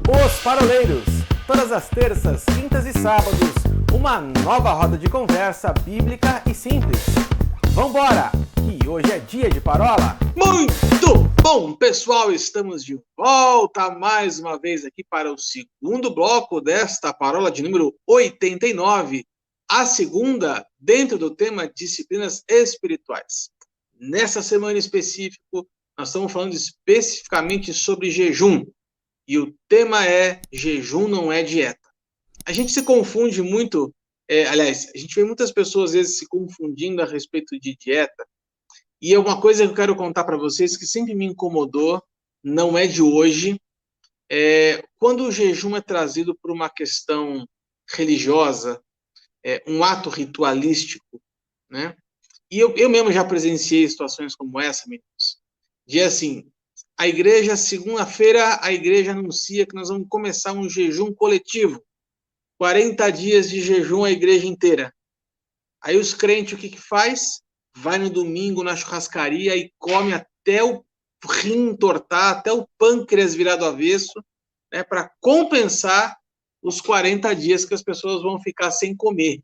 Os Paroleiros, todas as terças, quintas e sábados, uma nova roda de conversa bíblica e simples. Vambora, que hoje é dia de parola. Muito bom, pessoal, estamos de volta mais uma vez aqui para o segundo bloco desta parola de número 89, a segunda dentro do tema disciplinas espirituais. Nessa semana em específico, nós estamos falando especificamente sobre jejum. E o tema é jejum não é dieta. A gente se confunde muito, aliás, a gente vê muitas pessoas às vezes se confundindo a respeito de dieta. E é uma coisa que eu quero contar para vocês que sempre me incomodou, não é de hoje, quando o jejum é trazido por uma questão religiosa, um ato ritualístico, né? E eu mesmo já presenciei situações como essa, meninos. De assim, a igreja, segunda-feira, a igreja anuncia que nós vamos começar um jejum coletivo. 40 dias de jejum a igreja inteira. Aí os crentes, o que faz? Vai no domingo na churrascaria e come até o rim entortar, até o pâncreas virar do avesso, né, para compensar os 40 dias que as pessoas vão ficar sem comer.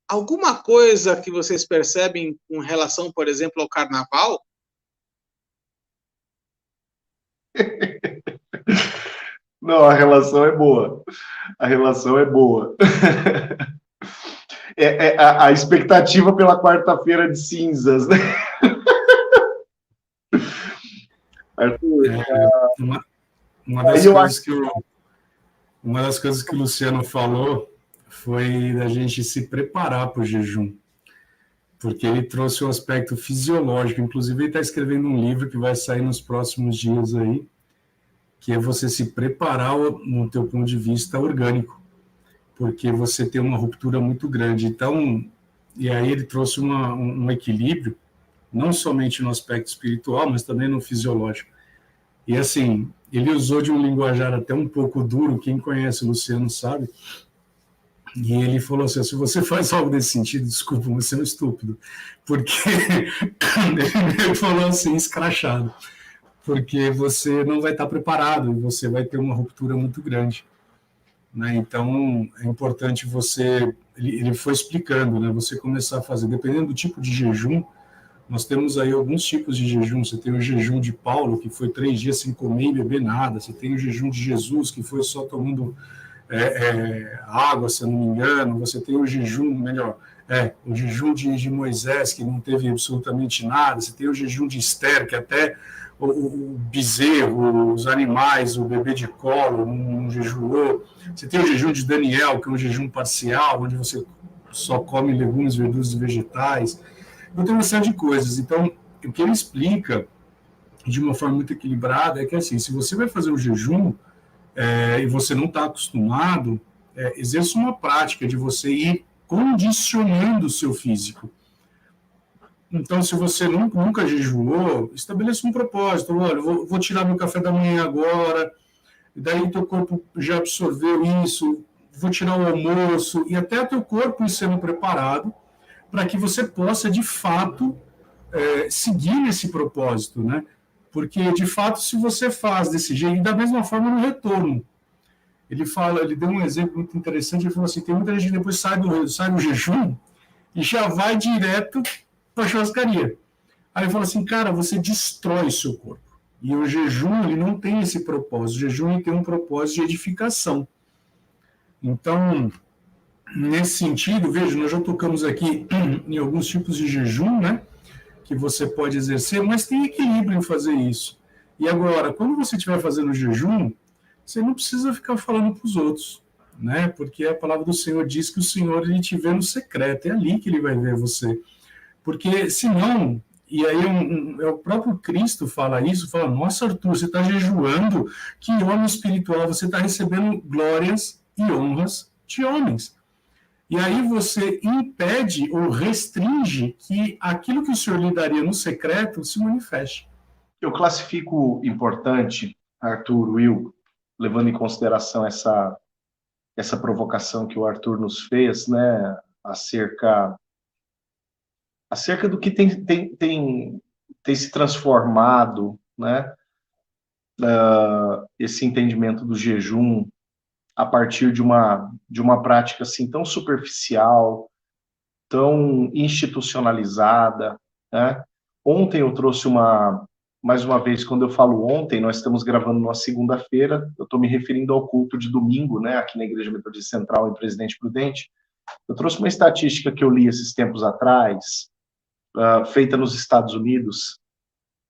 Alguma coisa que vocês percebem com relação, por exemplo, ao carnaval? Não, a relação é boa. A relação é boa. A expectativa pela quarta-feira de cinzas, né? Arthur, uma das coisas que o Luciano falou foi da gente se preparar para o jejum, porque ele trouxe um aspecto fisiológico. Inclusive, ele está escrevendo um livro que vai sair nos próximos dias aí, que é você se preparar no teu ponto de vista orgânico, porque você tem uma ruptura muito grande. Então, e aí ele trouxe um equilíbrio, não somente no aspecto espiritual, mas também no fisiológico. E assim, ele usou de um linguajar até um pouco duro, quem conhece o Luciano sabe, e ele falou assim, se você faz algo desse sentido, desculpa, você é um estúpido, porque ele falou assim, escrachado, porque você não vai estar preparado, e você vai ter uma ruptura muito grande. Né? Então, é importante você... Ele foi explicando, né? Você começar a fazer, dependendo do tipo de jejum, nós temos aí alguns tipos de jejum. Você tem o jejum de Paulo, que foi 3 dias sem comer e beber nada. Você tem o jejum de Jesus, que foi só tomando água, se eu não me engano. Você tem o jejum, o jejum de Moisés, que não teve absolutamente nada. Você tem o jejum de Esther, que até o bezerro, os animais, o bebê de colo não jejuou. Você tem o jejum de Daniel, que é um jejum parcial, onde você só come legumes, verduras e vegetais. Então, tem uma série de coisas. Então, o que ele explica, de uma forma muito equilibrada, é que, assim, se você vai fazer um jejum e você não está acostumado, exerça uma prática de você ir condicionando o seu físico. Então, se você nunca jejuou, estabeleça um propósito. Olha, vou tirar meu café da manhã agora, daí teu corpo já absorveu isso, vou tirar o almoço, e até teu corpo ir sendo preparado para que você possa, de fato, seguir nesse propósito, né? Porque, de fato, se você faz desse jeito, e da mesma forma no retorno. Ele deu um exemplo muito interessante, ele falou assim, tem muita gente que depois sai do jejum e já vai direto para a churrascaria. Aí ele falou assim, cara, você destrói seu corpo. E o jejum, ele não tem esse propósito. O jejum ele tem um propósito de edificação. Então, nesse sentido, veja, nós já tocamos aqui em alguns tipos de jejum, né, que você pode exercer, mas tem equilíbrio em fazer isso. E agora, quando você estiver fazendo jejum, você não precisa ficar falando para os outros, né, porque a palavra do Senhor diz que o Senhor ele te vê no secreto, é ali que ele vai ver você. Porque, senão, e aí o próprio Cristo fala isso, fala, nossa, Arthur, você está jejuando, que homem espiritual, você está recebendo glórias e honras de homens. E aí você impede ou restringe que aquilo que o Senhor lhe daria no secreto se manifeste. Eu classifico importante, Arthur, Will, levando em consideração essa provocação que o Arthur nos fez, né, acerca do que tem se transformado, né, esse entendimento do jejum a partir de uma prática assim tão superficial, tão institucionalizada, né? Ontem eu trouxe mais uma vez, quando eu falo ontem, nós estamos gravando numa segunda-feira, eu estou me referindo ao culto de domingo, né, aqui na Igreja Metodista Central, em Presidente Prudente. Eu trouxe uma estatística que eu li esses tempos atrás, feita nos Estados Unidos,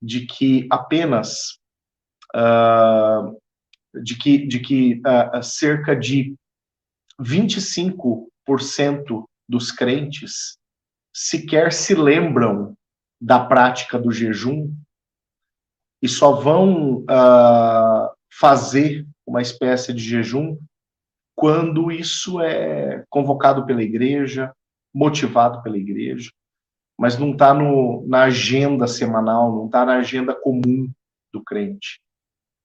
de que apenas cerca de 25% dos crentes sequer se lembram da prática do jejum e só vão fazer uma espécie de jejum quando isso é convocado pela igreja, motivado pela igreja, mas não está na agenda semanal, não está na agenda comum do crente,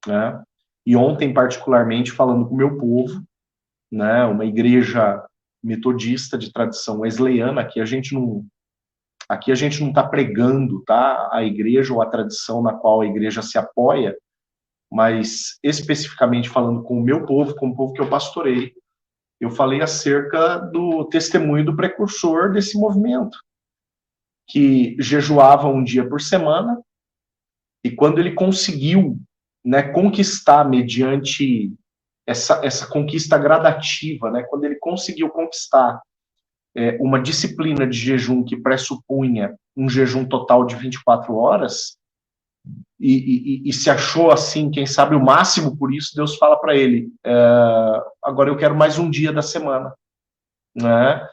né? E ontem, particularmente, falando com o meu povo, né, uma igreja metodista de tradição wesleyana, aqui a gente não está pregando, tá, a igreja ou a tradição na qual a igreja se apoia, mas especificamente falando com o meu povo, com o povo que eu pastorei, eu falei acerca do testemunho do precursor desse movimento, que jejuava um dia por semana, e quando ele conseguiu, né, conquistar mediante essa conquista gradativa, né, quando ele conseguiu conquistar uma disciplina de jejum que pressupunha um jejum total de 24 horas, e se achou assim, quem sabe o máximo por isso, Deus fala para ele, agora eu quero mais um dia da semana, né?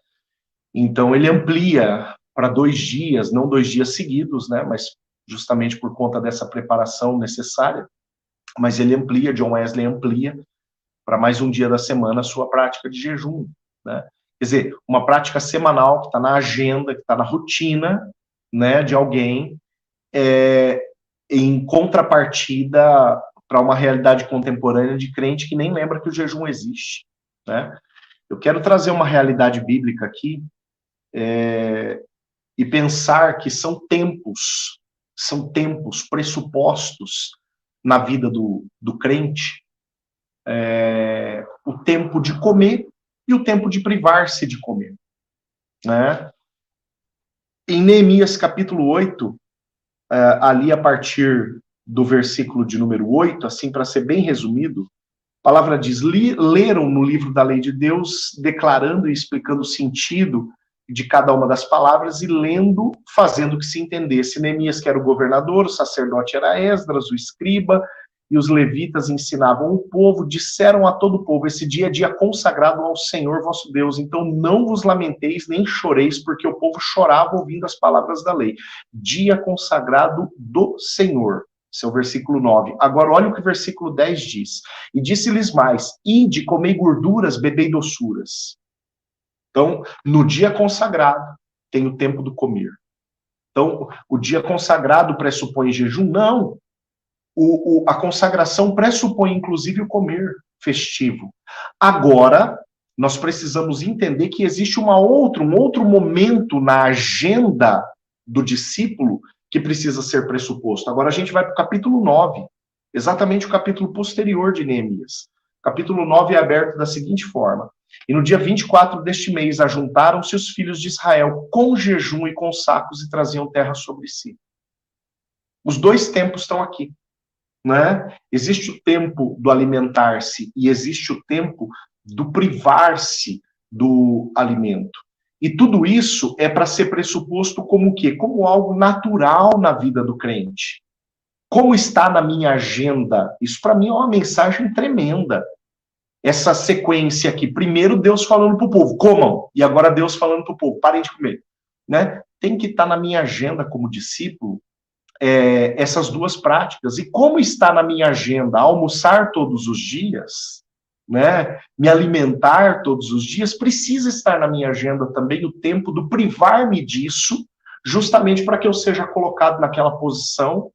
Então ele amplia para 2 dias, não 2 dias seguidos, né, mas justamente por conta dessa preparação necessária, mas ele amplia, John Wesley amplia para mais um dia da semana a sua prática de jejum, né? Quer dizer, uma prática semanal que está na agenda, que está na rotina, né, de alguém, em contrapartida para uma realidade contemporânea de crente que nem lembra que o jejum existe, né? Eu quero trazer uma realidade bíblica aqui e pensar que são tempos pressupostos na vida do crente, o tempo de comer e o tempo de privar-se de comer, né? Em Neemias capítulo 8, ali a partir do versículo de número 8, assim para ser bem resumido, a palavra diz, leram no livro da lei de Deus, declarando e explicando o sentido de cada uma das palavras e lendo, fazendo que se entendesse. Neemias, que era o governador, o sacerdote era Esdras, o escriba, e os levitas ensinavam o povo, disseram a todo o povo, esse dia é dia consagrado ao Senhor vosso Deus, então não vos lamenteis nem choreis, porque o povo chorava ouvindo as palavras da lei. Dia consagrado do Senhor. Esse é o versículo 9. Agora olha o que o versículo 10 diz. E disse-lhes mais, ide, comei gorduras, bebei doçuras. Então, no dia consagrado, tem o tempo do comer. Então, o dia consagrado pressupõe jejum? Não. A consagração pressupõe, inclusive, o comer festivo. Agora, nós precisamos entender que existe um outro momento na agenda do discípulo que precisa ser pressuposto. Agora a gente vai para o capítulo 9, exatamente o capítulo posterior de Neemias. O capítulo 9 é aberto da seguinte forma. E no dia 24 deste mês, ajuntaram-se os filhos de Israel com jejum e com sacos e traziam terra sobre si. Os 2 tempos estão aqui, né? Existe o tempo do alimentar-se e existe o tempo do privar-se do alimento. E tudo isso é para ser pressuposto como o quê? Como algo natural na vida do crente. Como está na minha agenda? Isso para mim é uma mensagem tremenda. Essa sequência aqui, primeiro Deus falando para o povo, comam, e agora Deus falando para o povo, parem de comer, né? Tem que estar na minha agenda como discípulo essas 2 práticas. E como está na minha agenda almoçar todos os dias, né? Me alimentar todos os dias, precisa estar na minha agenda também o tempo do privar-me disso, justamente para que eu seja colocado naquela posição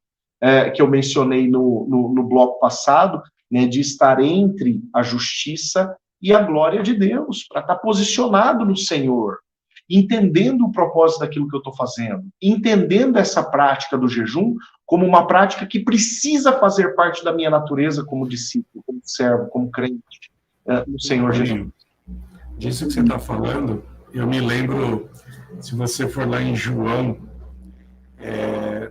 que eu mencionei no bloco passado, né, de estar entre a justiça e a glória de Deus, para estar posicionado no Senhor. entendendo o propósito daquilo que eu estou fazendo, entendendo essa prática do jejum como uma prática que precisa fazer parte da minha natureza como discípulo, como servo, como crente no Senhor Jesus. Disso que você está falando, eu me lembro, se você for lá em João,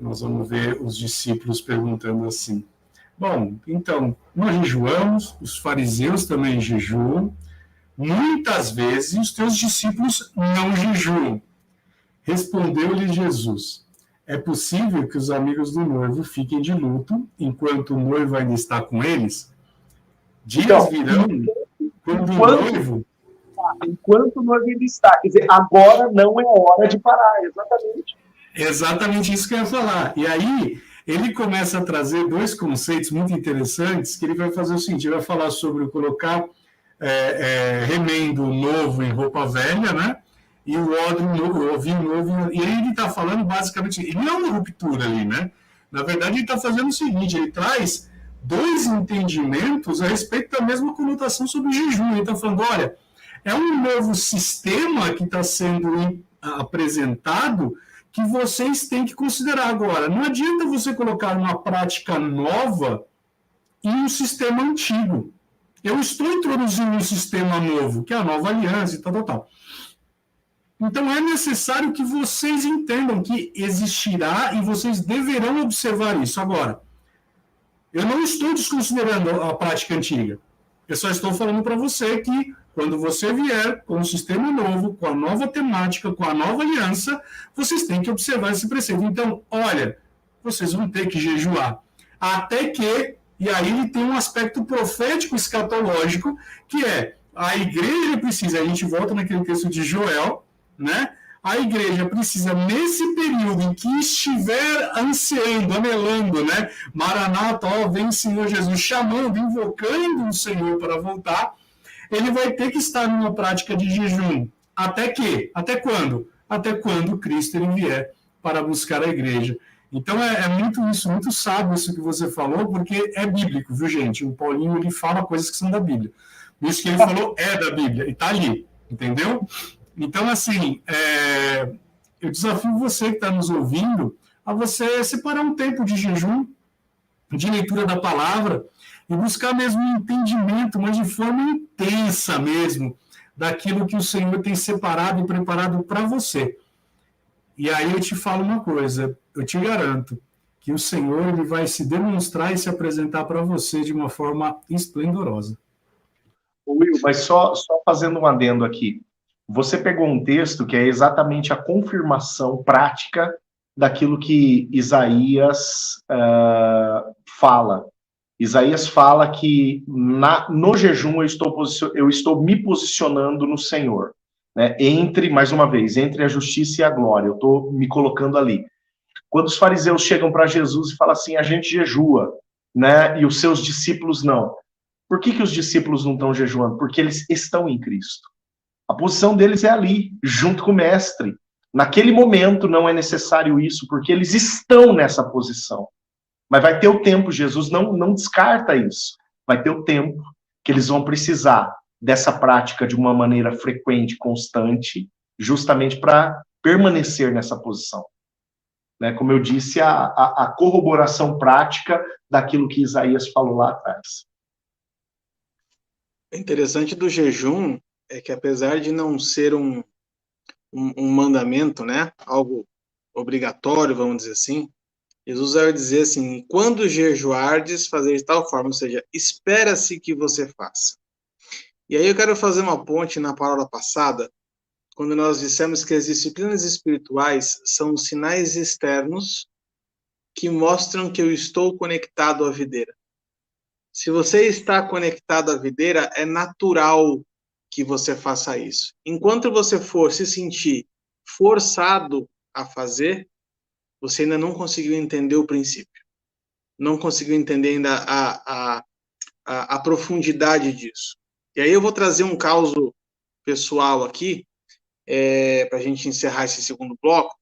nós vamos ver os discípulos perguntando assim: bom, então, nós jejuamos, os fariseus também jejuam, muitas vezes os teus discípulos não jejuam. Respondeu-lhe Jesus: é possível que os amigos do noivo fiquem de luto enquanto o noivo ainda está com eles? Dias virão quando o noivo... Enquanto o noivo ainda está. Quer dizer, agora não é hora de parar, exatamente. Exatamente isso que eu ia falar. E aí, ele começa a trazer dois conceitos muito interessantes, que ele vai fazer o seguinte: ele vai falar sobre colocar remendo novo em roupa velha, né? E o vinho novo. E aí ele está falando basicamente, ele não é uma ruptura ali, né? Na verdade, ele está fazendo o seguinte: ele traz dois entendimentos a respeito da mesma conotação sobre o jejum. Ele está falando, olha, é um novo sistema que está sendo apresentado que vocês têm que considerar agora. Não adianta você colocar uma prática nova em um sistema antigo. Eu estou introduzindo um sistema novo, que é a nova aliança e tal. Então, é necessário que vocês entendam que existirá e vocês deverão observar isso. Agora, eu não estou desconsiderando a prática antiga. Eu só estou falando para você que, quando você vier com um sistema novo, com a nova temática, com a nova aliança, vocês têm que observar esse preceito. Então, olha, vocês vão ter que jejuar. Até que, e aí ele tem um aspecto profético escatológico, que é, a igreja precisa, a gente volta naquele texto de Joel, né? A igreja precisa, nesse período em que estiver ansiando, anelando, né? Maranata, ó, vem Senhor Jesus, chamando, invocando o Senhor para voltar, ele vai ter que estar numa prática de jejum. Até que? Até quando? Até quando Cristo ele vier para buscar a igreja. Então é muito isso, muito sábio isso que você falou, porque é bíblico, viu, gente? O Paulinho ele fala coisas que são da Bíblia. Isso que ele falou é da Bíblia, e está ali, entendeu? Então, assim, eu desafio você que está nos ouvindo a você separar um tempo de jejum, de leitura da palavra, e buscar mesmo um entendimento, mas de forma intensa mesmo, daquilo que o Senhor tem separado e preparado para você. E aí eu te falo uma coisa, eu te garanto que o Senhor ele vai se demonstrar e se apresentar para você de uma forma esplendorosa. Will, mas só fazendo um adendo aqui. Você pegou um texto que é exatamente a confirmação prática daquilo que Isaías fala. Isaías fala que no jejum eu estou me posicionando no Senhor, né? Mais uma vez, entre a justiça e a glória, eu estou me colocando ali. Quando os fariseus chegam para Jesus e falam assim, a gente jejua, né? E os seus discípulos não. Por que os discípulos não estão jejuando? Porque eles estão em Cristo. A posição deles é ali, junto com o mestre. Naquele momento não é necessário isso, porque eles estão nessa posição. Mas vai ter o tempo, Jesus não descarta isso. Vai ter o tempo que eles vão precisar dessa prática de uma maneira frequente, constante, justamente para permanecer nessa posição. Né? Como eu disse, a corroboração prática daquilo que Isaías falou lá atrás. O interessante do jejum é que, apesar de não ser um mandamento, né, algo obrigatório, vamos dizer assim, Jesus vai dizer assim, quando jejuardes, fazer de tal forma, ou seja, espera-se que você faça. E aí eu quero fazer uma ponte na palavra passada, quando nós dissemos que as disciplinas espirituais são sinais externos que mostram que eu estou conectado à videira. Se você está conectado à videira, é natural que você faça isso. Enquanto você for se sentir forçado a fazer, você ainda não conseguiu entender o princípio. Não conseguiu entender ainda a profundidade disso. E aí eu vou trazer um caso pessoal aqui, para a gente encerrar esse segundo bloco.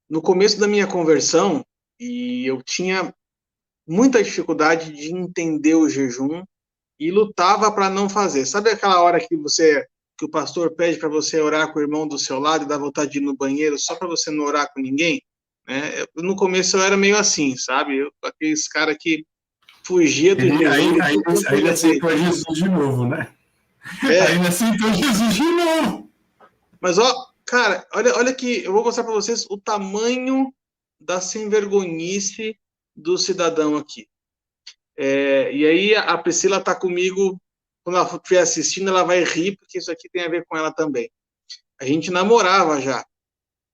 No começo da minha conversão, e eu tinha muita dificuldade de entender o jejum e lutava para não fazer. Sabe aquela hora que você que o pastor pede para você orar com o irmão do seu lado e dá vontade de ir no banheiro só para você não orar com ninguém, né? No começo eu era meio assim, sabe? Aqueles cara que fugia do jejum. Aí ele aceitou Jesus de novo, né? Aí ele aceitou Jesus de novo. Mas, ó, cara, olha que eu vou mostrar para vocês o tamanho da sem-vergonhice do cidadão aqui. E aí a Priscila tá comigo, quando ela estiver assistindo, ela vai rir, porque isso aqui tem a ver com ela também. A gente namorava já.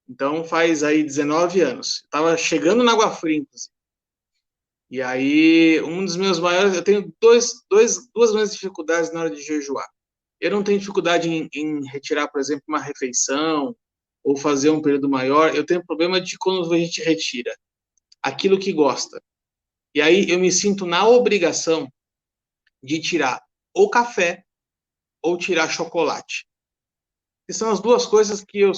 Então faz aí 19 anos. Tava chegando na Água Fria, inclusive. E aí, um dos meus maiores... Eu tenho duas grandes dificuldades na hora de jejuar. Eu não tenho dificuldade em retirar, por exemplo, uma refeição ou fazer um período maior. Eu tenho problema de quando a gente retira aquilo que gosta. E aí eu me sinto na obrigação de tirar ou café ou tirar chocolate. Que são as duas coisas que eu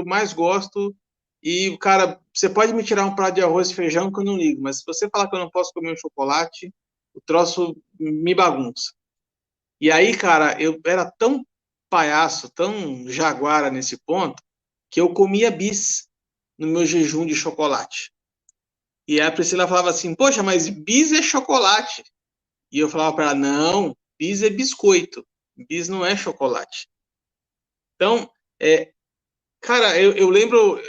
mais gosto. E, cara, você pode me tirar um prato de arroz e feijão que eu não ligo, mas se você falar que eu não posso comer um chocolate, o troço me bagunça. E aí, cara, eu era tão palhaço, tão jaguara nesse ponto, que eu comia bis no meu jejum de chocolate. E a Priscila falava assim, poxa, mas bis é chocolate. E eu falava para ela, não, bis é biscoito, bis não é chocolate. Então, cara, eu lembro,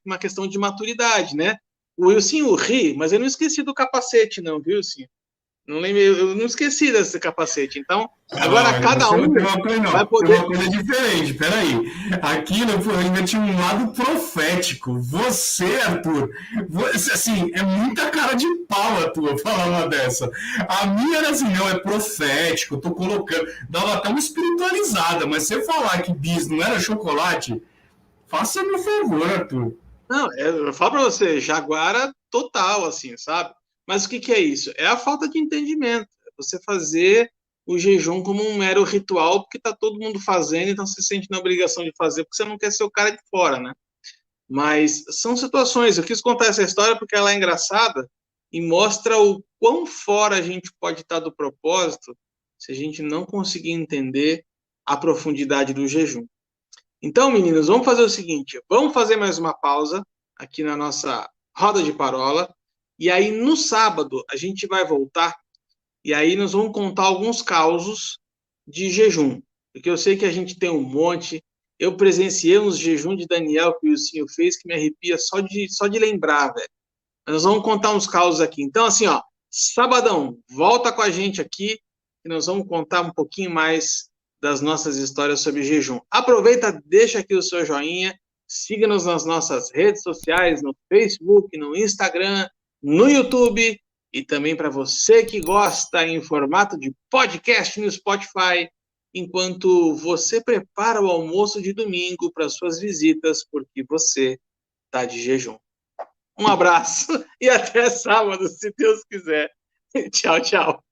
uma questão de maturidade, né? O Wilson ri, mas eu não esqueci do capacete, não, viu, Wilson? Não lembro, eu não esqueci desse capacete. Então, agora cada um vai poder... Tem uma coisa diferente, peraí. Aquilo eu ainda tinha um lado profético. Você, Arthur, assim, é muita cara de pau a tua falar uma dessa. A minha era assim, não, é profético, eu tô colocando... Dava até uma espiritualizada, mas você falar que bis não era chocolate, faça-me um favor, Arthur. Não, eu falo pra você, jaguara total, assim, sabe? Mas o que é isso? É a falta de entendimento. É você fazer o jejum como um mero ritual, porque está todo mundo fazendo, então você se sente na obrigação de fazer, porque você não quer ser o cara de fora, né? Mas são situações. Eu quis contar essa história porque ela é engraçada e mostra o quão fora a gente pode estar do propósito se a gente não conseguir entender a profundidade do jejum. Então, meninos, vamos fazer o seguinte, vamos fazer mais uma pausa aqui na nossa roda de parola. E aí, no sábado, a gente vai voltar e aí nós vamos contar alguns causos de jejum. Porque eu sei que a gente tem um monte. Eu presenciei uns jejum de Daniel que o Wilson fez que me arrepia só de lembrar, velho. Mas nós vamos contar uns causos aqui. Então, assim, ó, sabadão, volta com a gente aqui e nós vamos contar um pouquinho mais das nossas histórias sobre jejum. Aproveita, deixa aqui o seu joinha, siga-nos nas nossas redes sociais, no Facebook, no Instagram, no YouTube e também para você que gosta em formato de podcast no Spotify, enquanto você prepara o almoço de domingo para suas visitas, porque você está de jejum. Um abraço e até sábado, se Deus quiser. Tchau, tchau.